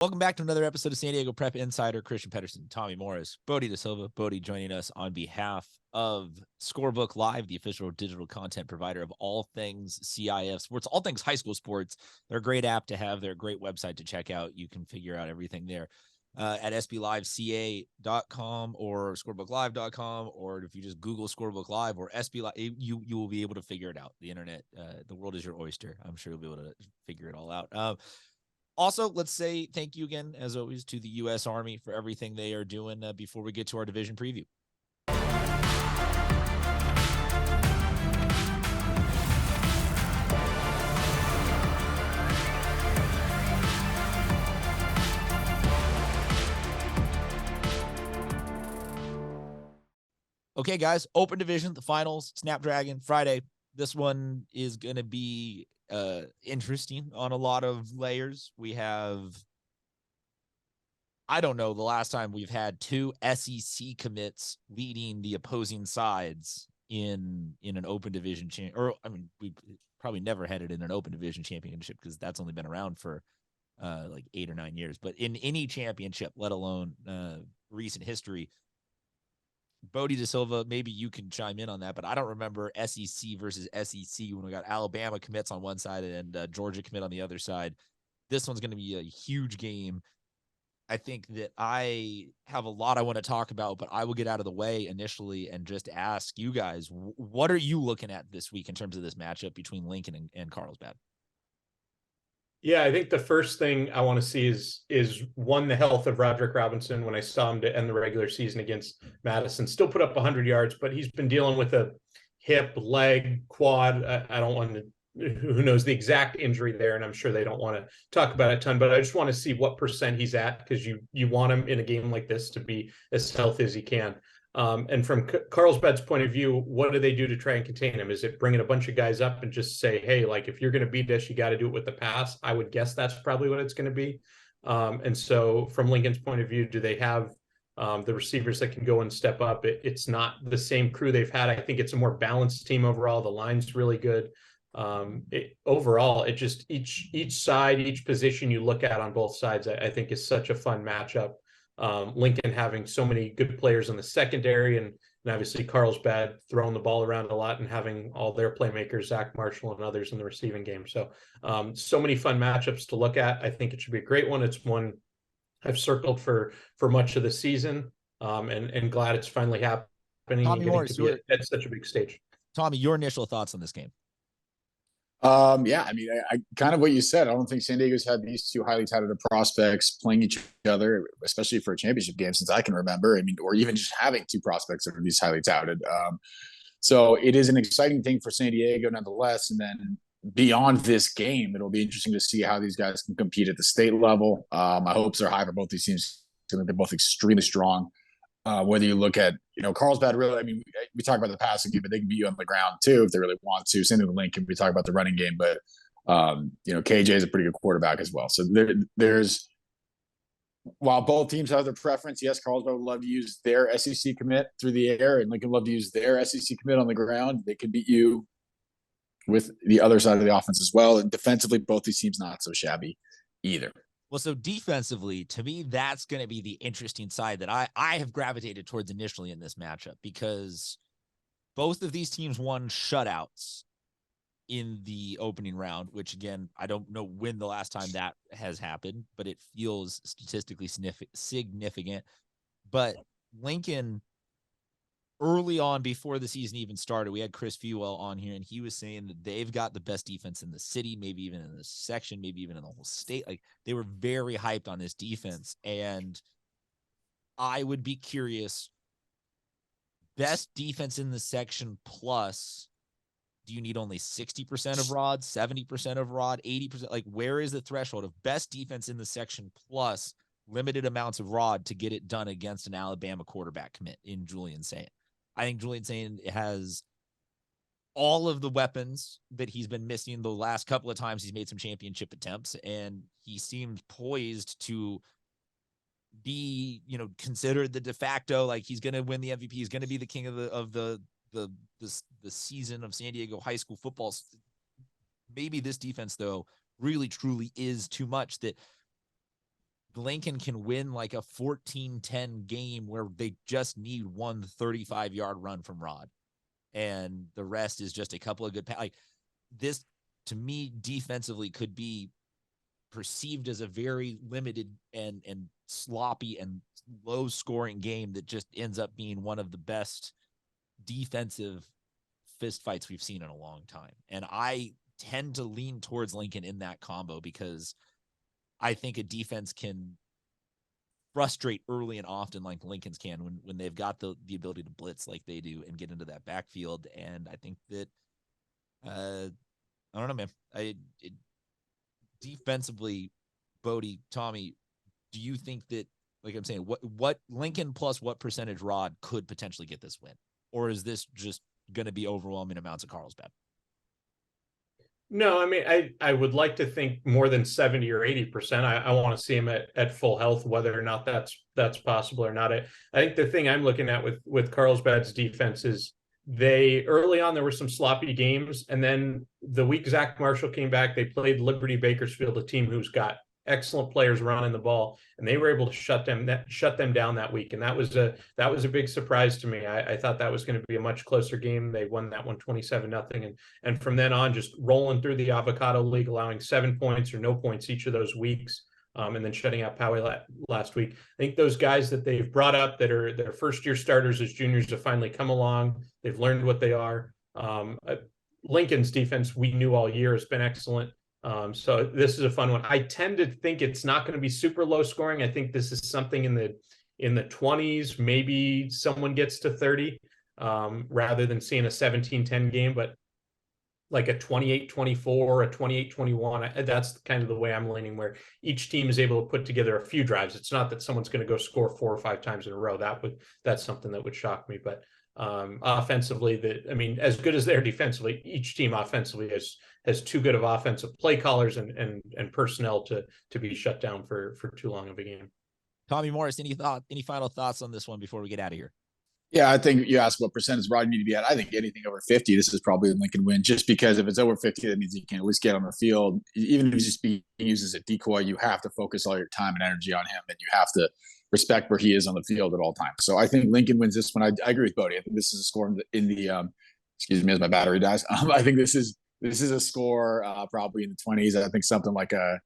Welcome back to another episode of San Diego Prep Insider. Christian Pedersen, Tommy Morris, Bodie De Silva. Bodie joining us on behalf of Scorebook Live, the official digital content provider of all things CIF sports, all things high school sports. They're a great app to have. They're a great website to check out. You can figure out everything there at sbliveca.com or scorebooklive.com, or if you just Google Scorebook Live or SB Live, you will be able to figure it out. The internet, the world is your oyster. I'm sure you'll be able to figure it all out. Also, let's say thank you again, as always, to the U.S. Army for everything they are doing before we get to our division preview. Okay, guys, open division, the finals, Snapdragon Friday. This one is going to be interesting on a lot of layers. We have, I don't know, the last time we've had two SEC commits leading the opposing sides in an open division we probably never had it in an open division championship because that's only been around for like 8 or 9 years. But in any championship, let alone recent history, Bodie De Silva, maybe you can chime in on that, but I don't remember SEC versus SEC when we got Alabama commits on one side and Georgia commit on the other side. This one's going to be a huge game. I think that I have a lot I want to talk about, but I will get out of the way initially and just ask you guys, what are you looking at this week in terms of this matchup between Lincoln and Carlsbad? Yeah, I think the first thing I want to see is one, the health of Roderick Robinson. When I saw him to end the regular season against Madison, still put up 100 yards, but he's been dealing with a hip, leg, quad. I don't want to, who knows the exact injury there, and I'm sure they don't want to talk about it a ton, but I just want to see what percent he's at, because you want him in a game like this to be as healthy as he can. And from Carlsbad's point of view, what do they do to try and contain him? Is it bringing a bunch of guys up and just say, hey, like, if you're going to beat us, you got to do it with the pass? I would guess that's probably what it's going to be. And so from Lincoln's point of view, do they have the receivers that can go and step up? It's not the same crew they've had. I think it's a more balanced team overall. The line's really good. Overall, it just each side, each position you look at on both sides, I think is such a fun matchup. Lincoln having so many good players in the secondary, and obviously Carlsbad throwing the ball around a lot and having all their playmakers, Zach Marshall and others, in the receiving game. So many fun matchups to look at. I think it should be a great one. It's one I've circled for much of the season, and glad it's finally happening. Tommy Morris, to be at such a big stage. Tommy, your initial thoughts on this game? Yeah, I mean, I kind of what you said. I don't think San Diego's had these two highly touted prospects playing each other, especially for a championship game, since I can remember. I mean, or even just having two prospects that are these highly touted. So it is an exciting thing for San Diego, nonetheless. And then beyond this game, it'll be interesting to see how these guys can compete at the state level. My hopes are high for both these teams. I think they're both extremely strong. Whether you look at, Carlsbad, really, I mean, we talk about the passing game, but they can beat you on the ground too if they really want to. Same thing with Lincoln. We talk about the running game, but KJ is a pretty good quarterback as well. So there's, while both teams have their preference, yes, Carlsbad would love to use their SEC commit through the air, and Lincoln would love to use their SEC commit on the ground. They can beat you with the other side of the offense as well. And defensively, both these teams not so shabby either. Well, so defensively, to me, that's going to be the interesting side that I have gravitated towards initially in this matchup, because both of these teams won shutouts in the opening round, which, again, I don't know when the last time that has happened, but it feels statistically significant. But Lincoln, early on, before the season even started, we had Chris Fewell on here, and he was saying that they've got the best defense in the city, maybe even in the section, maybe even in the whole state. Like, they were very hyped on this defense. And I would be curious, best defense in the section plus, do you need only 60% of Rod, 70% of Rod, 80%? Like, where is the threshold of best defense in the section plus limited amounts of Rod to get it done against an Alabama quarterback commit in Julian Saint? I think Julian Saint has all of the weapons that he's been missing the last couple of times he's made some championship attempts, and he seemed poised to be, considered the de facto, like, he's going to win the MVP. He's going to be the king of the season of San Diego high school football. Maybe this defense, though, really truly is too much, that Lincoln can win like a 14-10 game where they just need one 35-yard run from Rod. And the rest is just a couple of good, like this to me defensively could be perceived as a very limited and sloppy and low scoring game that just ends up being one of the best defensive fist fights we've seen in a long time. And I tend to lean towards Lincoln in that combo because I think a defense can frustrate early and often like Lincoln's can when they've got the ability to blitz like they do and get into that backfield. And I think that I don't know, man. Defensively, Bodie, Tommy, do you think that, like I'm saying, what Lincoln plus what percentage Rod could potentially get this win? Or is this just going to be overwhelming amounts of Carlsbad? No, I mean, I would like to think more than 70 or 80%. I want to see him at full health, whether or not that's possible or not. I think the thing I'm looking at with Carlsbad's defense is they early on there were some sloppy games, and then the week Zach Marshall came back, they played Liberty Bakersfield, a team who's got excellent players running the ball, and they were able to shut them down that week. And that was a big surprise to me. I thought that was going to be a much closer game. They won that one 27-0. And from then on, just rolling through the Avocado League, allowing 7 points or no points each of those weeks. And then shutting out Poway last week. I think those guys that they've brought up that are their first year starters as juniors have finally come along. They've learned what they are. Lincoln's defense, we knew all year, has been excellent. So this is a fun one. I tend to think it's not going to be super low scoring. I think this is something in the 20s. Maybe someone gets to 30 rather than seeing a 17-10 game, but like a 28-24, a 28-21. That's kind of the way I'm leaning, where each team is able to put together a few drives. It's not that someone's going to go score 4 or 5 times in a row. That's something that would shock me. But offensively, as good as they're defensively, each team offensively has too good of offensive play callers and personnel to be shut down for too long of a game. Tommy Morris, any final thoughts on this one before we get out of here? Yeah, I think you asked what percentage Rod need to be at. I think anything over 50, this is probably a Lincoln win, just because if it's over 50, that means you can at least get on the field. Even if he's just being used as a decoy, you have to focus all your time and energy on him, and you have to respect where he is on the field at all times. So I think Lincoln wins this one. I agree with Bodie. I think this is a score in the excuse me as my battery dies. I think this is a score probably in the 20s. I think something like a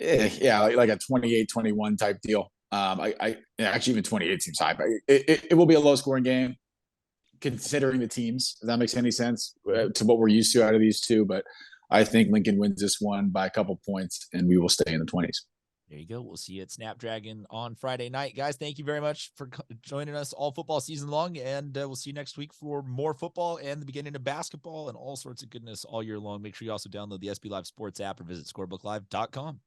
28-21 type deal. I actually even 28 seems high, but it will be a low scoring game considering the teams, if that makes any sense to what we're used to out of these two. But I think Lincoln wins this one by a couple points and we will stay in the 20s. There you go. We'll see you at Snapdragon on Friday night. Guys, thank you very much for joining us all football season long. And we'll see you next week for more football and the beginning of basketball and all sorts of goodness all year long. Make sure you also download the SB Live Sports app or visit scorebooklive.com.